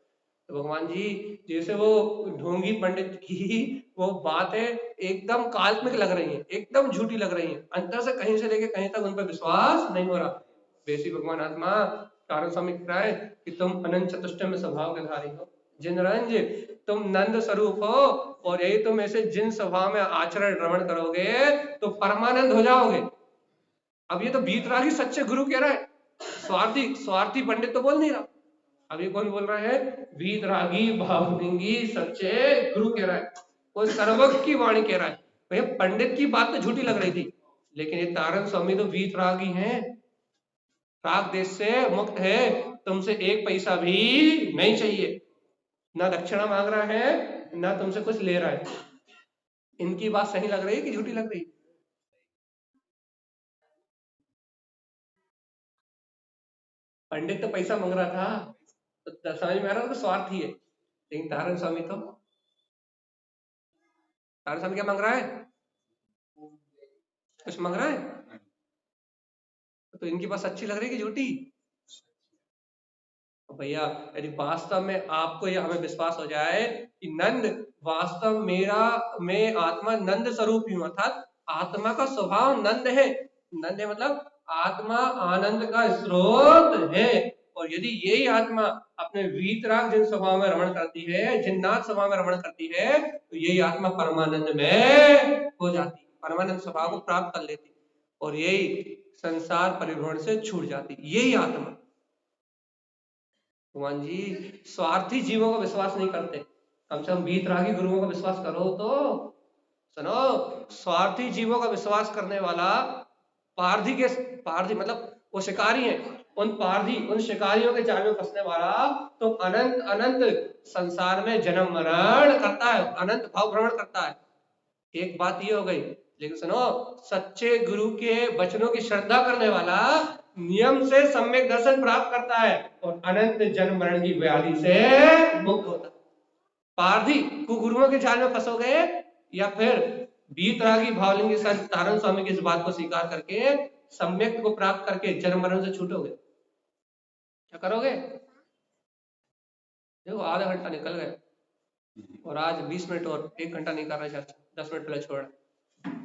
A: तो भगवान जी जैसे वो ढोंगी पंडित की वो बातें एकदम काल्पनिक लग रही हैं, एकदम झूठी लग रही हैं, अंतर से कहीं से लेके कहीं तक उन पर विश्वास नहीं हो रहा, वैसी भगवान आत्मा कारण स्वामी कह रहा है कि तुम अनंत चतुष्टय में स्वभाव के धारी हो, जिनरंज तुम नंद स्वरूप हो, और यही तुम ऐसे जिन स्वभाव में आचरण रमण करोगे तो परमानंद हो जाओगे। अब ये तो बीतरागी सच्चे गुरु कह रहा है, स्वार्थी स्वार्थी पंडित तो बोल नहीं रहा। अभी कौन बोल रहा है? वीतरागी भावलिंगी सच्चे गुरु कह रहा है, वो सर्वज्ञ की वाणी कह रहा है। भैया पंडित की बात तो झूठी लग रही थी, लेकिन ये तारण स्वामी तो वीतरागी हैं, राग देश से मुक्त है, तुमसे 1 पैसा भी नहीं चाहिए, ना दक्षिणा मांग रहा है ना तुमसे कुछ ले रहा है। इनकी बात सही लग रही है कि झूठी लग रही है? पंडित तो पैसा मांग रहा था तो समझ में आ रहा है, तो स्वार्थी है, लेकिन तारण स्वामी तो तारण स्वामी क्या मांग रहा है? कुछ मांग रहा है? तो इनकी बात सच्ची लग रही है कि झूठी? तो भैया यदि वास्तव में आपको यह हमें विश्वास हो जाए कि नंद वास्तव मैं आत्मा नंद स्वरूप हूं, अर्थात आत्मा का स्वभाव नंद है, नंद है मतलब आत्मा आनंद का स्रोत है, और यदि यही आत्मा अपने वीतराग जिन स्वभाव में रमण करती है, जिन्नाथ स्वभाव में रमण करती है, तो यही आत्मा परमानंद में हो जाती है, परमानंद स्वभाव को प्राप्त कर लेती और यही संसार परिभ्रमण से छूट जाती, यही आत्मा। भगवान जी स्वार्थी जीवों का विश्वास नहीं करते, कम से कम वीतरागी गुरुओं का विश्वास करो तो। सुनो, स्वार्थी जीवों का विश्वास करने वाला पारधी मतलब वो शिकारी हैं, उन शिकारियों के जाल में फंसने वाला तो अनंत अनंत संसार में जन्म मरण करता है, अनंत भाव भ्रमण करता है। एक बात ये हो गई, लेकिन सुनो, सच्चे गुरु के वचनों की श्रद्धा करने वाला नियम से सम्यक दर्शन प्राप्त करता है और अनंत जन्म मरण की व्याधि से मुक्त होता है। पारधी कुगुरुओं के जाल में फंसोगे या फिर बीतरागी भावलिंगी संत तारण स्वामी की इस बात को स्वीकार करके सम्यक को प्राप्त करके जन्म मरण से छूटोगे? क्या करोगे? देखो आधा घंटा निकल गए और आज 20 मिनट और 1 घंटा नहीं कर रहे चर्चा, 10 मिनट पहले छोड़,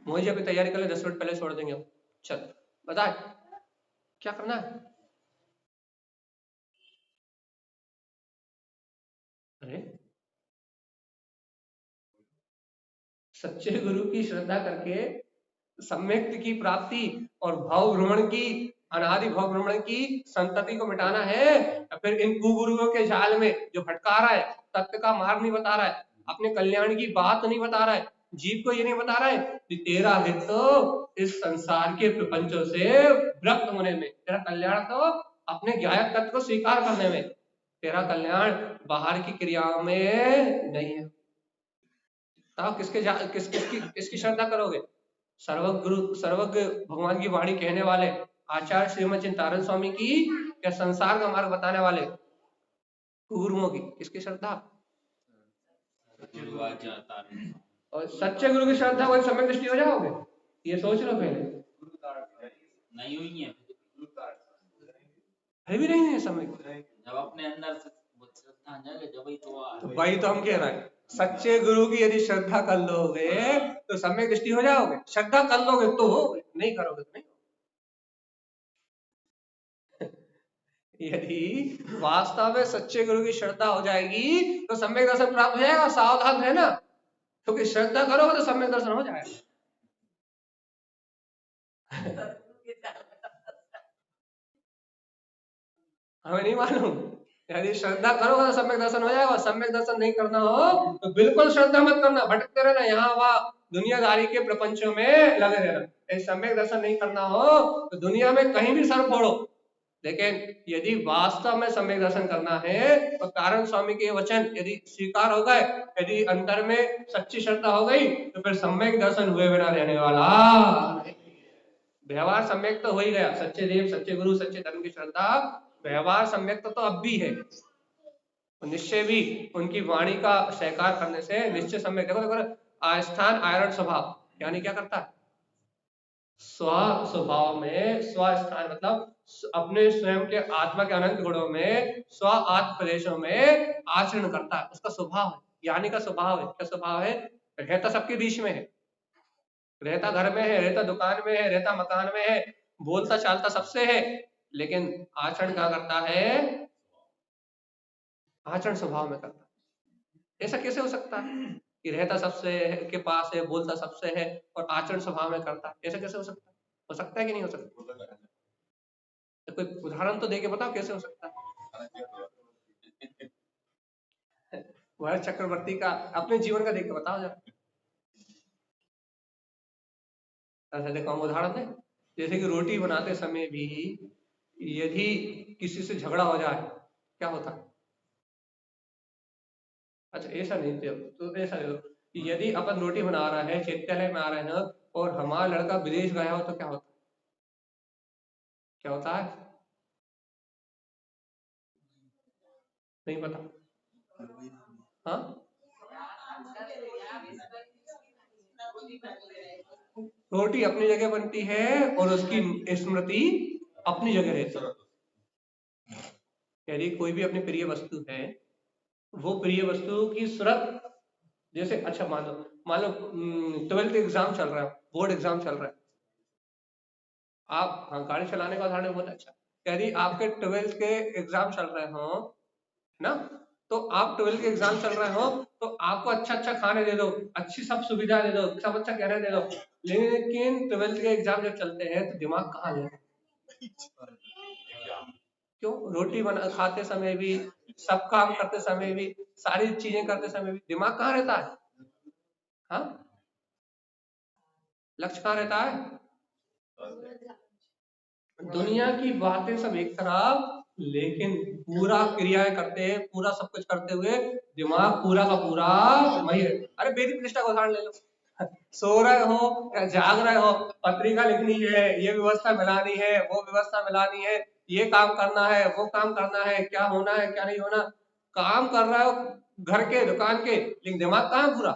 A: मुझे अभी तैयारी कर ले, 10 मिनट पहले छोड़ देंगे हम। चल बता क्या करना है? अरे सच्चे गुरु की श्रद्धा करके सम्यक की प्राप्ति और भाव भ्रमण की, अनादि भाव भ्रमण की संतति को मिटाना है, या फिर इन कुगुरुओं के जाल में जो भटका रहा है, तत्व का मार्ग नहीं बता रहा है, अपने कल्याण की बात नहीं बता रहा है, जीव को ये नहीं बता रहा है कि तेरा हित तो इस संसार के प्रपंचों से विरक्त होने में, तेरा कल्याण तो अपने ज्ञायक तत्व को स्वीकार करने में, तेरा कल्याण बाहर की क्रियाओं में नहीं है। किसकी श्रद्धा करोगे? सर्वज्ञ भगवान की वाणी कहने वाले आचार्य श्रीमद चिंतारण स्वामी की या संसार का मार्ग बताने वाले गुरुओं की, किसकी श्रद्धा? और सच्चे गुरु की श्रद्धा कोई सम्यक दृष्टि हो जाओगे, ये सोच लो पहले।
C: नहीं हुई है
A: भी नहीं है समय,
C: जब अपने अंदर से श्रद्धा आ जाएगा जब ही
A: तो भाई तो हम कह रहे हैं सच्चे गुरु की यदि श्रद्धा कर लोगे तो सम्यक दृष्टि हो जाओगे। श्रद्धा कर लोगे तो हो, नहीं करोगे तो नहीं। यदि वास्तव में सच्चे गुरु की श्रद्धा हो जाएगी तो सम्यक दर्शन प्राप्त हो जाएगा। सावधान है ना, क्योंकि श्रद्धा करोगे तो सम्यक दर्शन हो जाएगा। हमें नहीं मालूम, यदि श्रद्धा करोगे तो सम्यक दर्शन हो जाएगा। सम्यक दर्शन नहीं करना हो तो बिल्कुल श्रद्धा मत करना, भटकते रहना यहाँ वहाँ दुनियादारी के प्रपंचों में लगे रहना। यदि सम्यक दर्शन नहीं करना हो तो दुनिया में कहीं भी सर फोड़ो, लेकिन यदि वास्तव में सम्यक दर्शन करना है तो कारण स्वामी के वचन यदि स्वीकार हो गए, यदि अंतर में सच्ची श्रद्धा हो गई तो फिर सम्यक दर्शन हुए बिना रहने वाला। व्यवहार सम्यक तो हो ही गया, सच्चे देव, सच्चे गुरु, सच्चे धर्म की श्रद्धा, व्यवहार सम्यक तो अब भी है। निश्चय भी उनकी वाणी का स्वीकार करने से निश्चय सम्यक। देखो देखो, आस्थान आयरण स्वभाव यानी क्या करता है? स्व स्वभाव में स्वस्थान मतलब अपने स्वयं के आत्मा के अनंत गुणों में स्व आत्म प्रदेशों में आचरण करता है, उसका स्वभाव है। ज्ञानी का स्वभाव है, क्या स्वभाव है? रहता सबके बीच में है, रहता घर में है, रहता दुकान में है, रहता मकान में है, बोलता चालता सबसे है, लेकिन आचरण क्या करता है? आचरण स्वभाव में करता है। ऐसा कैसे हो सकता है कि रहता सबसे के पास है, बोलता सबसे है और आचरण स्वभाव में करता है? ऐसा कैसे हो सकता है? हो सकता है कि नहीं हो सकता? तो कोई उदाहरण तो देके बताओ कैसे हो सकता है। वह चक्रवर्ती का अपने जीवन का देख के बताओ जरा। ऐसा देखो हम उदाहरण दें, जैसे कि रोटी बनाते समय भी यदि किसी से झगड़ा हो जाए क्या होता है? अच्छा ऐसा नहीं थे, तो ऐसा देखो, यदि अपन रोटी बना रहे हैं, चिकित्सालय में आ रहे हैं और हमारा लड़का विदेश गया हो तो क्या होता है? क्या होता है? नहीं पता? हाँ, रोटी अपनी जगह बनती है और उसकी स्मृति अपनी जगह रहती है। यदि कोई भी अपनी प्रिय वस्तु है, वो प्रिय वस्तु की सूरत, जैसे अच्छा मान लो 12th एग्जाम चल रहा है, बोर्ड एग्जाम चल रहा है, आप, हाँ गाड़ी चलाने का उदाहरण बहुत अच्छा। यदि आपके 12th के एग्जाम चल रहे हो ना, तो आप 12th के एग्जाम चल रहे हो तो आपको अच्छा अच्छा खाने दे दो, अच्छी सब सुविधा दे दो, सब अच्छा कहने दे दो, लेकिन 12th के एग्जाम जब चलते हैं तो दिमाग कहाँ है? क्यों? रोटी बना खाते समय भी, सब काम करते समय भी, सारी चीजें करते समय भी दिमाग कहाँ रहता है? हाँ, लक्ष्य कहाँ रहता है? दुनिया की बातें सब एक तरफ, लेकिन पूरा क्रियाएं करते हैं, पूरा सब कुछ करते हुए दिमाग पूरा का पूरा वही है। अरे वैदिक प्रतिष्ठा का उदाहरण ले लो, सो रहे हो या जाग रहे हो, पत्रिका लिखनी है, ये व्यवस्था मिलानी है, वो व्यवस्था मिलानी है, ये काम करना है, वो काम करना है, क्या होना है क्या नहीं होना, काम कर रहे हो घर के दुकान के, लेकिन दिमाग कहाँ पूरा?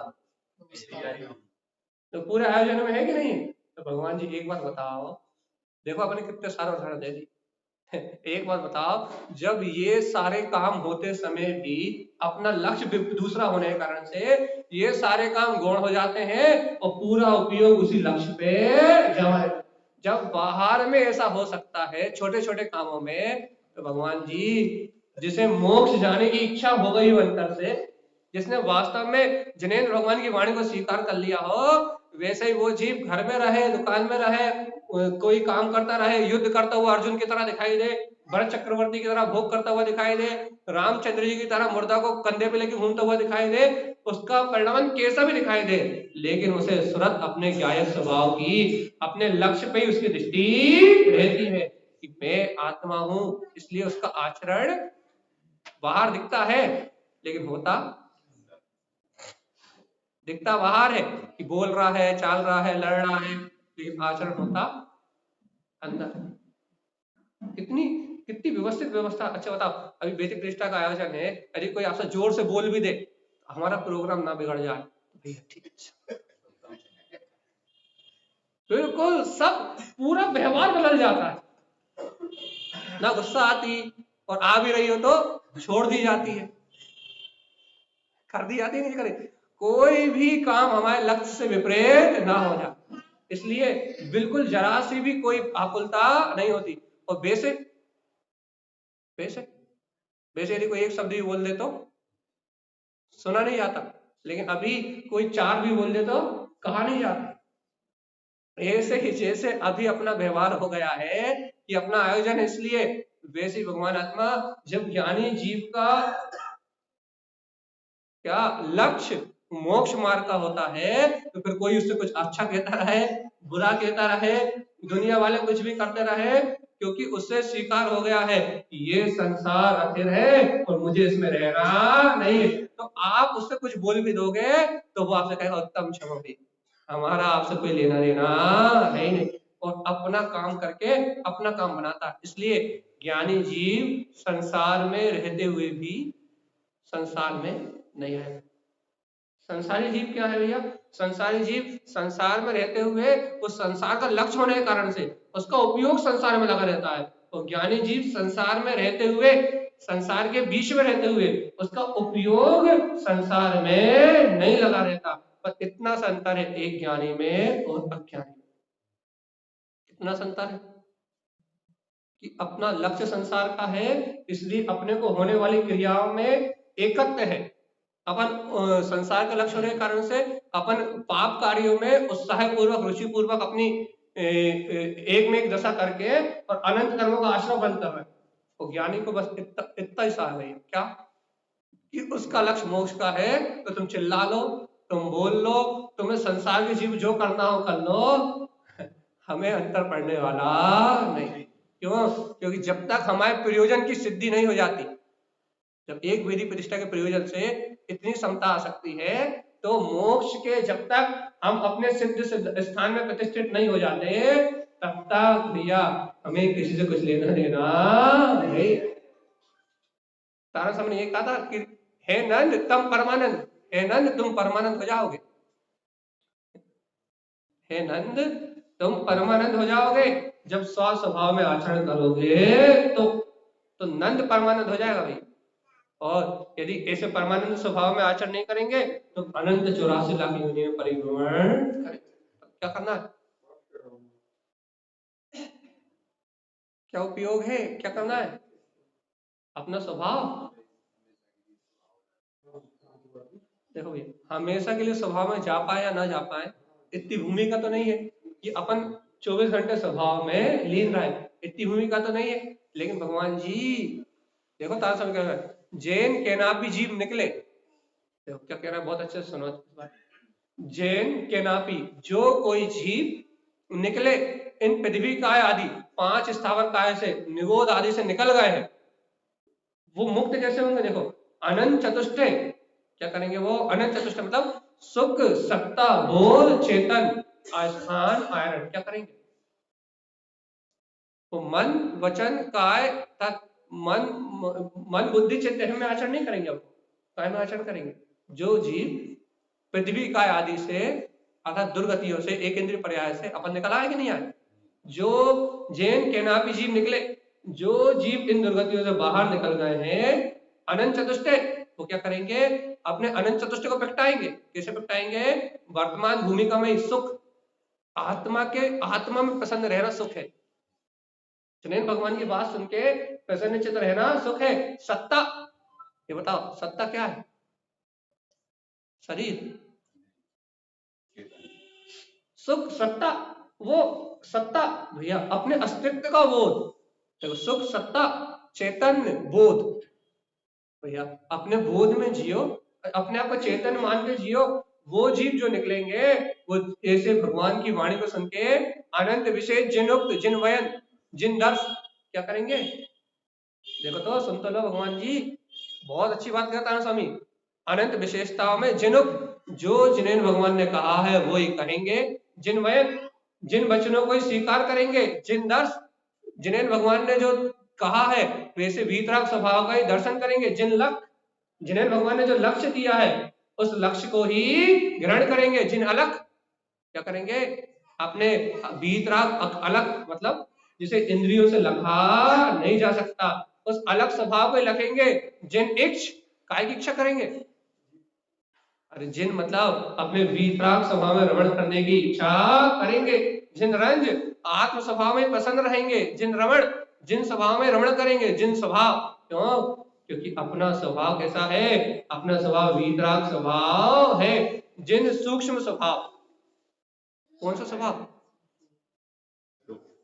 A: तो पूरे आयोजन में है कि नहीं? तो भगवान जी एक बात बताओ, देखो अपने कितने सारे उदाहरण दे दी। एक बात बताओ, जब ये सारे काम होते समय भी अपना लक्ष्य दूसरा होने के कारण से ये सारे काम गौण हो जाते हैं और पूरा उपयोग उसी लक्ष्य पे जमा है। जब बाहर में ऐसा हो सकता है छोटे छोटे कामों में, तो भगवान जी जिसे मोक्ष जाने की इच्छा हो गई हो अंतर से, जिसने वास्तव में जिनेंद्र भगवान की वाणी को स्वीकार कर लिया हो, वैसे ही वो जीव घर में रहे, दुकान में रहे, कोई काम करता रहे, युद्ध करता हुआ अर्जुन की तरह दिखाई दे, भरत चक्रवर्ती की तरह भोग करता हुआ दिखाई दे, रामचंद्र जी की तरह मुर्दा को कंधे पे लेके घूमता हुआ दिखाई दे, उसका परिणाम कैसा भी दिखाई दे, लेकिन उसे सुरत अपने गायक स्वभाव की, अपने लक्ष्य पे ही उसकी दृष्टि रहती है कि मैं आत्मा हूं, इसलिए उसका आचरण बाहर दिखता है लेकिन होता, दिखता बाहर है कि बोल रहा है, चाल रहा है, लड़ रहा है, लेकिन आचरण होता अंदर। कितनी व्यवस्थित व्यवस्था। अच्छा बताओ, अभी वैदिक प्रतिष्ठा का आयोजन है, यदि कोई आपसे जोर से बोल भी दे, हमारा प्रोग्राम ना बिगड़ जाए, भैया ठीक है, बिल्कुल सब पूरा व्यवहार बदल जाता है। ना गुस्सा आती, और आ भी रही हो तो छोड़ दी जाती है, कर दी जाती नहीं, करे कोई भी काम हमारे लक्ष्य से विपरीत ना हो जाए, इसलिए बिल्कुल जरा सी भी कोई आकुलता नहीं होती। और बेशक यदि कोई एक शब्द भी बोल दे तो सुना नहीं जाता, लेकिन अभी कोई 4 भी बोल दे तो कहा नहीं जाता। ऐसे ही जैसे अभी अपना व्यवहार हो गया है कि अपना आयोजन, इसलिए वैसे ही भगवान आत्मा जब ज्ञानी जीव का क्या लक्ष्य मोक्ष मार्ग का होता है, तो फिर कोई उससे कुछ अच्छा कहता रहे, बुरा कहता रहे, दुनिया वाले कुछ भी करते रहे, क्योंकि उससे स्वीकार हो गया है कि ये संसार आखिर है और मुझे इसमें रहना नहीं है। तो आप उससे कुछ बोल भी दोगे तो वो आपसे कहेगा उत्तम क्षमा भी, हमारा आपसे कोई लेना देना नहीं, और अपना काम करके अपना काम बनाता है। इसलिए ज्ञानी जीव संसार में रहते हुए भी संसार में नहीं है। संसारी जीव क्या है भैया? संसारी जीव संसार में रहते हुए उस संसार का लक्ष्य होने के कारण से उसका उपयोग संसार में लगा रहता है, और ज्ञानी जीव संसार में रहते हुए, संसार के बीच में रहते हुए उसका उपयोग संसार में नहीं लगा रहता। पर इतना सा अंतर है एक ज्ञानी में और अज्ञानी में। कितना सा अंतर है कि अपना लक्ष्य संसार का है, इसलिए अपने को होने वाली क्रियाओं में एकत्व है। अपन संसार का लक्ष्य होने के कारण से अपन पाप कार्यों में उत्साह पूर्वक, रुचि पूर्वक अपनी एक में एक दशा करके और अनंत कर्मों का आश्रय बंद कर रहे हैं। तो ज्ञानी को बस इतना ही सार है क्या कि उसका लक्ष्य मोक्ष का है, तो तुम चिल्ला लो, तुम बोल लो, तुम्हें संसार के जीव जो करना हो कर लो, हमें अंतर पड़ने वाला नहीं। क्यों? क्योंकि जब तक हमारे प्रयोजन की सिद्धि नहीं हो जाती, जब एक वैदिक प्रतिष्ठा के प्रयोजन से इतनी क्षमता आ सकती है, तो मोक्ष के जब तक हम अपने सिद्ध स्थान में प्रतिष्ठित नहीं हो जाते, तब तक भैया हमें किसी से कुछ लेना देना नहीं। तारा साहब ने ये कहा था कि हे नंद तुम परमानंद, हे नंद तुम परमानंद हो जाओगे, हे नंद तुम परमानंद हो जाओगे जब स्व स्वभाव में आचरण करोगे, तो नंद परमानंद हो जाएगा भाई। और यदि ऐसे परमानंद स्वभाव में आचरण नहीं करेंगे तो अनंत 84 लाख योनि में परिभ्रमण करेंगे। क्या करना है? क्या उपयोग है? क्या करना है? अपना स्वभाव, देखो भैया हमेशा के लिए स्वभाव में जा पाए या ना जा पाए, इतनी भूमिका तो नहीं है कि अपन 24 घंटे स्वभाव में लीन रहे, इतनी भूमिका तो नहीं है। लेकिन भगवान जी देखो तार समय क्या है, जैन केनापी जीव निकले, देखो क्या कह रहा है, बहुत अच्छे से सुनो। जैन केनापी, जो कोई जीव निकले इन पृथ्वी काय आदि 5 स्थावर काय से, निगोद आदि से निकल गए हैं, वो मुक्त कैसे होंगे? देखो अनंत चतुष्टय, क्या करेंगे वो? अनंत चतुष्टय मतलब सुख, सत्ता, बोध, चेतन, आस्थान, आयरन, क्या करेंगे? तो मन, वचन, काय तक मन बुद्धि चित्त में आचरण नहीं करेंगे, अब काय में आचरण करेंगे। जो जीव पृथ्वी काय आदि से अर्थात दुर्गतियों से, एक इंद्रिय पर्याय से अपन निकल आए कि नहीं आए? जो जैन केनापी जीव निकले, जो जीव इन दुर्गतियों से बाहर निकल गए हैं अनंत चतुष्टय, वो क्या करेंगे? अपने अनंत चतुष्टय को प्रगटाएंगे। कैसे प्रगटाएंगे? वर्तमान भूमिका में सुख, आत्मा में प्रसन्न रहना सुख है। जिनेन भगवान की बात सुन के प्रसन्न चित्त रहना सुख है। सत्ता, ये बताओ सत्ता क्या है? शरीर, सुख सत्ता, वो सत्ता भैया अपने अस्तित्व का बोध, देखो सुख सत्ता चैतन्य बोध, भैया अपने बोध में जियो, अपने आप को चेतन मान के जियो। वो जीव जो निकलेंगे वो ऐसे भगवान की वाणी को सुन के अनंत विशेष जिनुक्त, जिनवयन, जिन दर्श, क्या करेंगे? देखो तो सुन तो लो, भगवान जी बहुत अच्छी बात करता है स्वामी। अनंत विशेषताओं में जिनुक्त, जो जिन्हें भगवान ने कहा है वो ही कहेंगे। जिनवयन, जिन वचनों को स्वीकार करेंगे, जिन दर्श जिन्हें भगवान ने जो कहा है वैसे वीतराग स्वभाव का ही दर्शन करेंगे, जिन्हें भगवान ने जो लक्ष्य दिया है उस लक्ष्य को ही ग्रहण करेंगे, जिन अलग क्या करेंगे, अपने वीतराग अलग मतलब जिसे इंद्रियों से लखा नहीं जा सकता उस अलग स्वभाव को लखेंगे, जिन इच्छ काय की इच्छा करेंगे, अरे जिन मतलब अपने वीतराग स्वभाव में रमण करने की इच्छा करेंगे, जिन रंज आत्म स्वभाव में प्रसन्न रहेंगे, जिन रमण जिन स्वभाव में रमण करेंगे, जिन स्वभाव क्यों, क्योंकि अपना स्वभाव कैसा है, अपना स्वभाव वीतराग स्वभाव है, जिन सूक्ष्म स्वभाव, कौन सा स्वभाव,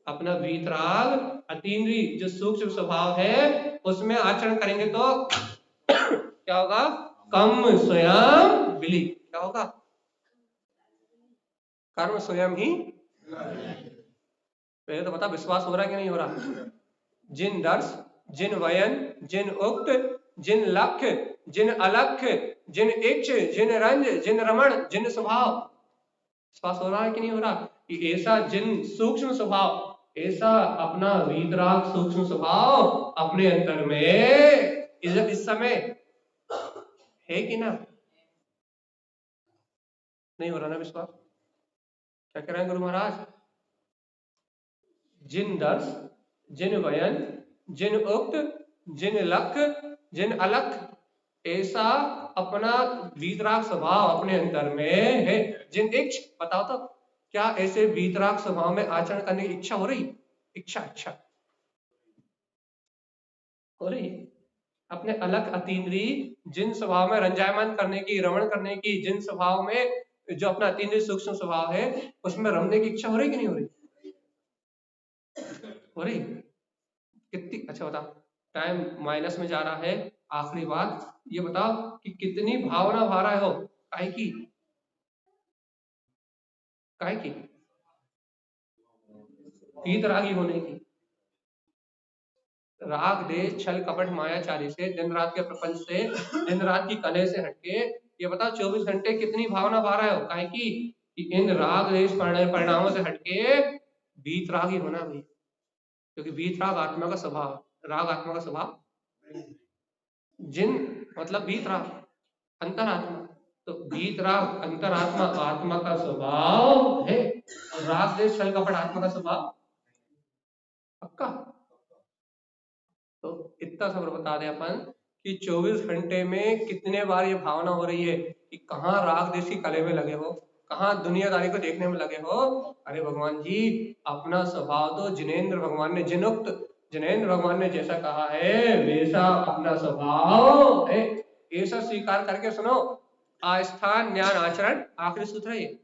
A: अपना वीतराग अतीन्द्रिय जो सूक्ष्म स्वभाव है उसमें आचरण करेंगे तो क्या होगा, कम स्वयं विली, क्या होगा, कर्म स्वयं ही, पहले तो बता विश्वास हो रहा है कि नहीं हो रहा, जिन दर्श, जिन वयन, जिन उक्त, जिन लक्ष्य, जिन अलक्ष्य, जिन इच्छ, जिन रंज, जिन रमण, जिन स्वभाव, विश्वास हो रहा है कि नहीं हो रहा, कि ऐसा जिन सूक्ष्म स्वभाव, ऐसा अपना वीतराग सूक्ष्म स्वभाव अपने अंतर में इस समय है कि ना, नहीं हो रहा ना विश्वास, क्या कह रहे हैं गुरु महाराज, जिन दर्श, जिन वयन, जिन उक्त, जिन लक्ष्य, जिन अलख, ऐसा अपना वीतराग स्वभाव अपने अंतर में है, जिन इच्छ, बताओ तो क्या ऐसे वीतराग स्वभाव में आचरण करने की इच्छा हो रही, इच्छा हो रही, अपने अलग अतीन्द्रिय जिन स्वभाव में रंजायमान करने की, रमण करने की, जिन स्वभाव में जो अपना अतीन्द्रिय सूक्ष्म स्वभाव है उसमें रमने की इच्छा हो रही कि नहीं हो रही, हो रही कितनी, अच्छा बताओ, टाइम माइनस में जा रहा है, आखिरी बात ये बताओ कि कितनी भावना भारा है हो, काहे की, काहे की, वीतरागी होने की, राग देश छल कपट मायाचारी से, दिन रात के प्रपंच से, दिन रात की कलह से हटके ये बताओ 24 घंटे कितनी भावना भा रहा है, काहे की कि इन राग देश परिणामों से हटके वीतरागी होना भाई, क्योंकि वीतराग आत्मा का स्वभाव, राग आत्मा का स्वभाव, जिन मतलब वीतराग अंतरात्मा, तो वीतराग अंतरात्मा आत्मा का स्वभाव है, राग देश छल कपट आत्मा का स्वभाव पक्का, तो इतना सब बता दें अपन कि 24 घंटे में कितने बार ये भावना हो रही है कि कहाँ राग देश की कले में लगे हो, कहाँ दुनियादारी को देखने में लगे हो, अरे भगवान जी अपना स्वभाव तो जिनेंद्र भगवान ने जिनेंद्र भगवान ने जैसा कहा है वैसा अपना स्वभाव है, ऐसा स्वीकार करके सुनो, आस्थान ज्ञान आचरण, आखिरी सूत्र है ये,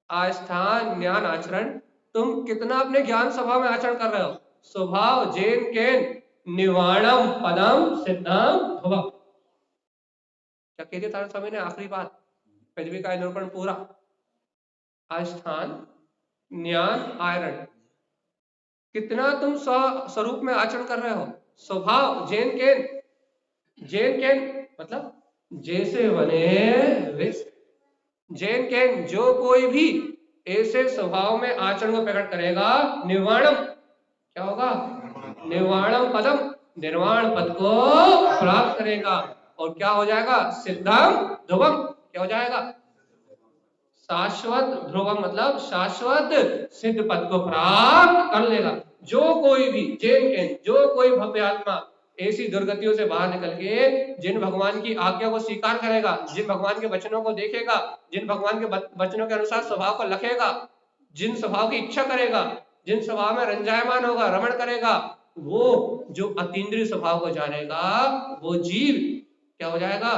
A: आस्थान ज्ञान आचरण, तुम कितना अपने ज्ञान स्वभाव में आचरण कर रहे हो, स्वभाव जेन केन निवाणम पदम सिद्धम ध्रुवम, क्या कह दिया तारा स्वामी ने आखिरी बात, पृथ्वी का निरूपण पूरा, आस्थान ज्ञान आयरण, कितना तुम स्वरूप में आचरण कर रहे हो, स्वभाव जेन केन मतलब जैसे बने वैसे, जेन केन जो कोई भी ऐसे स्वभाव में आचरण को प्रकट करेगा, निर्वाणम क्या होगा, निर्वाणम पदम, निर्वाण पद को प्राप्त करेगा, और क्या हो जाएगा, सिद्धम ध्रुवम, क्या हो जाएगा, शाश्वत ध्रुवम मतलब शाश्वत सिद्ध पद को प्राप्त कर लेगा, जो कोई भी जैन के जो कोई भव्य आत्मा ऐसी दुर्गतियों से बाहर निकल के जिन भगवान की आज्ञा को स्वीकार करेगा, जिन भगवान के वचनों को देखेगा, जिन भगवान के वचनों के अनुसार स्वभाव को लखेगा, जिन स्वभाव की इच्छा करेगा, जिन स्वभाव में रंजायमान होगा, रमण करेगा, वो जो अतीन्द्रिय स्वभाव को जानेगा वो जीव क्या हो जाएगा,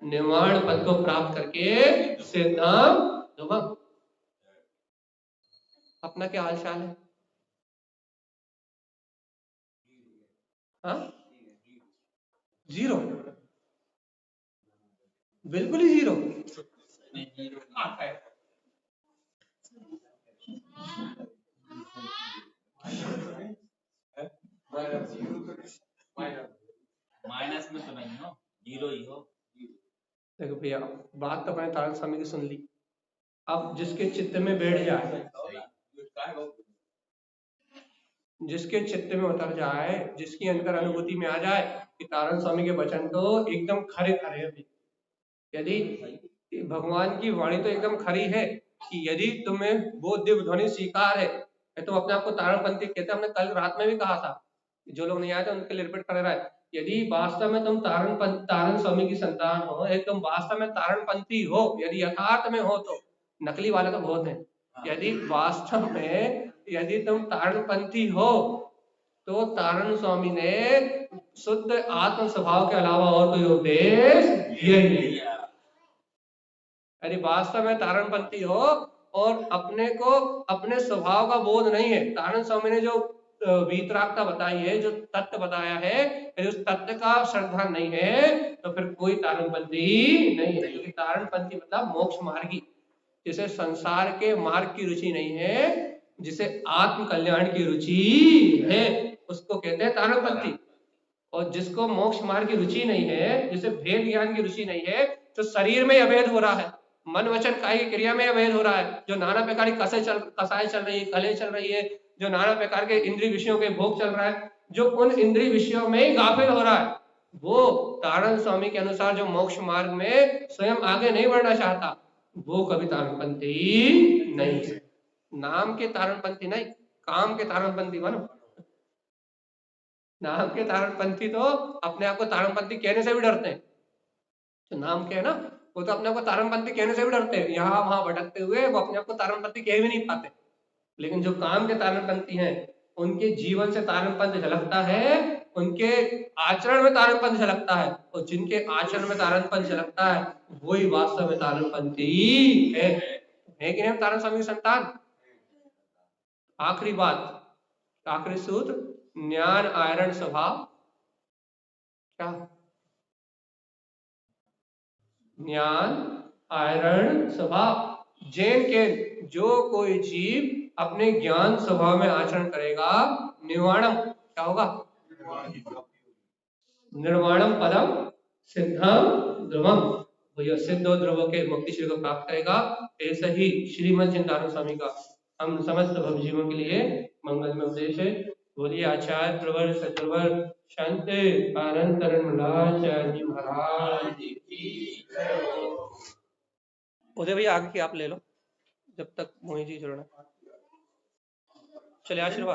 A: निर्वाण पद को प्राप्त करके सिद्धम ध्रुवम। अपना क्या हाल चाल है, हाँ जीरो, बिल्कुल ही जीरो,
C: माइनस में तो नहीं हो, जीरो ही हो।
A: देखो भैया बात तो मैंने तारक स्वामी की सुन ली, अब जिसके चित्त में बैठ जाए जिसके चित्त में उतर जाए, जिसकी अंतर अनुभूति में आ जाए कि तारण स्वामी के वचन तो एकदम खरे खरे हैं। यदि भगवान की वाणी तो एकदम खरी है कि यदि तुम्हें वो दिव्य ध्वनि स्वीकार है, तुम अपने आप को तारणपंथी कहते। हमने कल रात में भी कहा था, जो लोग नहीं आए थे उनके लिए रिपीट कर रहा है। यदि वास्तव में तुम तारण स्वामी की संतान हो, तुम वास्तव में तारणपंथी हो, यदि यथार्थ में हो, तो नकली वाले तो बहुत है। यदि वास्तव में यदि तुम तारणपंथी हो तो तारण स्वामी ने शुद्ध आत्म स्वभाव के अलावा और कोई उपदेश दिया ही नहीं। यदि वास्तव में तारणपंथी हो और अपने को अपने स्वभाव का बोध नहीं है, तारण स्वामी ने जो वीतरागता बताई है, जो तत्व बताया है, यदि उस तत्व का श्रद्धा नहीं है तो फिर कोई तारणपंथी नहीं है। क्योंकि तारणपंथी मतलब मोक्ष मार्गी, जिसे संसार के मार्ग की रुचि नहीं है, जिसे आत्म कल्याण की रुचि है, उसको कहते हैं तारणपंथी। और जिसको मोक्ष मार्ग की रुचि नहीं है, जिसे भेद ज्ञान की रुचि नहीं है, तो शरीर में अभेद हो रहा है, मन वचन कायिक की क्रिया में अभेद हो रहा है, जो नाना प्रकार की कसाई चल रही है, कले चल रही है, जो नाना प्रकार के इंद्रिय विषयों के भोग चल रहा है, जो उन इंद्रिय विषयों में गाफिल हो रहा है, वो तारण स्वामी के अनुसार जो मोक्ष मार्ग में स्वयं आगे नहीं बढ़ना चाहता, वो कभी तारणपंथी नहीं है। नाम के तारणपंथी नहीं, काम के तारणपंथी बनो। नाम के तारणपंथी तो अपने आप को तारणपंथी कहने से भी डरते हैं। तो नाम के है ना, वो तो अपने आप को तारणपंथी कहने से भी डरते हैं, यहाँ वहां भटकते हुए वो अपने आप को तारणपंथी कह भी नहीं पाते। लेकिन जो काम के तारणपंथी हैं, उनके जीवन से तारणपंथ झलकता है, उनके आचरण में तारणपंथ झलकता है, और जिनके आचरण में तारणपंथ झलकता है वही वास्तव में तारणपंथी है कि नहीं? तारण स्वामी की संतान। आखिरी बात, आखिरी सूत्र, ज्ञान आयरण स्वभाव। क्या? ज्ञान आयरण स्वभाव। जैन के जो कोई जीव अपने ज्ञान स्वभाव में आचरण करेगा, निर्वाणम क्या होगा? निर्वाणम पदम सिद्धम ध्रुवम, वही सिद्ध और ध्रुव के मुक्ति श्री को प्राप्त करेगा। ऐसा ही श्रीमद चिंतामणि स्वामी का हम समस्त भवजीवों के लिए मंगलमय उपदेश है। बोलिए आचार्य प्रवर सतवर संत आनंद तरणमलाचार्य जी महाराज की जय। उदय भैया आगे की आप ले लो, जब तक मोहित जी जुड़ना। चलिए आशीर्वाद।